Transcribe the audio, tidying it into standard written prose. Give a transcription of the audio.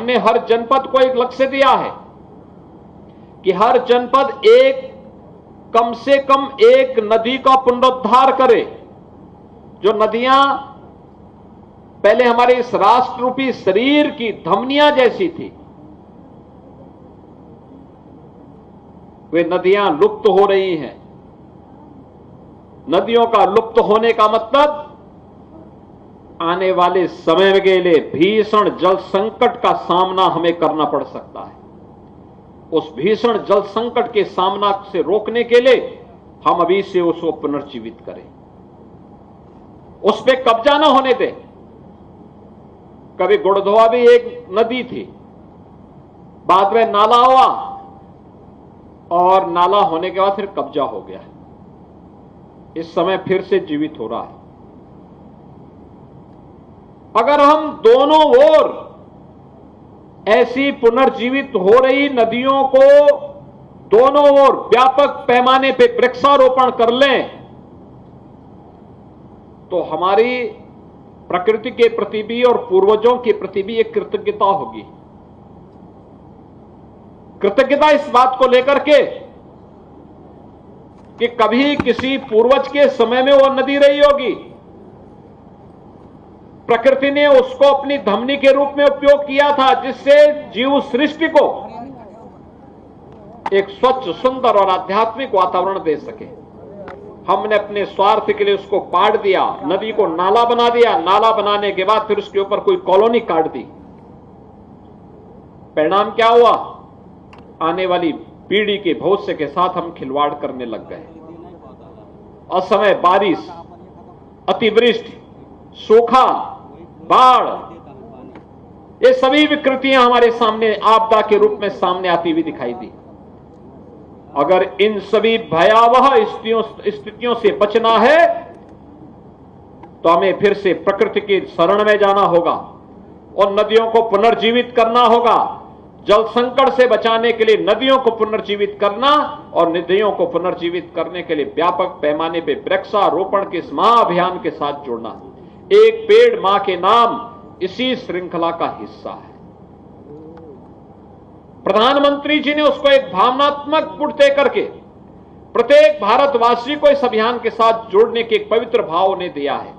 हमने हर जनपद को एक लक्ष्य दिया है कि हर जनपद कम से कम एक नदी का पुनरुद्धार करे। जो नदियां पहले हमारे इस राष्ट्र रूपी शरीर की धमनियां जैसी थी, वे नदियां लुप्त हो रही हैं। नदियों का लुप्त होने का मतलब आने वाले समय के लिए भीषण जल संकट का सामना हमें करना पड़ सकता है। उस भीषण जल संकट के सामना से रोकने के लिए हम अभी से उसको पुनर्जीवित करें, उस पर कब्जा न होने दें। कभी गुड़धोआ भी एक नदी थी, बाद में नाला हुआ और नाला होने के बाद फिर कब्जा हो गया। इस समय फिर से जीवित हो रहा है। अगर हम दोनों ओर ऐसी पुनर्जीवित हो रही नदियों को दोनों ओर व्यापक पैमाने पे वृक्षारोपण कर लें तो हमारी प्रकृति के प्रति भी और पूर्वजों के प्रति भी एक कृतज्ञता होगी। कृतज्ञता इस बात को लेकर के कि कभी किसी पूर्वज के समय में वो नदी रही होगी, प्रकृति ने उसको अपनी धमनी के रूप में उपयोग किया था, जिससे जीव सृष्टि को एक स्वच्छ, सुंदर और आध्यात्मिक वातावरण दे सके। हमने अपने स्वार्थ के लिए उसको पाड़ दिया, नदी को नाला बना दिया। नाला बनाने के बाद फिर उसके ऊपर कोई कॉलोनी काट दी। परिणाम क्या हुआ? आने वाली पीढ़ी के भविष्य के साथ हम खिलवाड़ करने लग गए। असमय बारिश, अतिवृष्टि, सूखा, बाढ़, ये सभी विकृतियां हमारे सामने आपदा के रूप में सामने आती हुई दिखाई दी। अगर इन सभी भयावह स्थितियों से बचना है तो हमें फिर से प्रकृति की शरण में जाना होगा और नदियों को पुनर्जीवित करना होगा। जल संकट से बचाने के लिए नदियों को पुनर्जीवित करना और नदियों को पुनर्जीवित करने के लिए व्यापक पैमाने पर वृक्षारोपण के इस महाअभियान के साथ जुड़ना। एक पेड़ मां के नाम इसी श्रृंखला का हिस्सा है। प्रधानमंत्री जी ने उसको एक भावनात्मक गुण दे करके प्रत्येक भारतवासी को इस अभियान के साथ जोड़ने के एक पवित्र भाव उन्हें दिया है।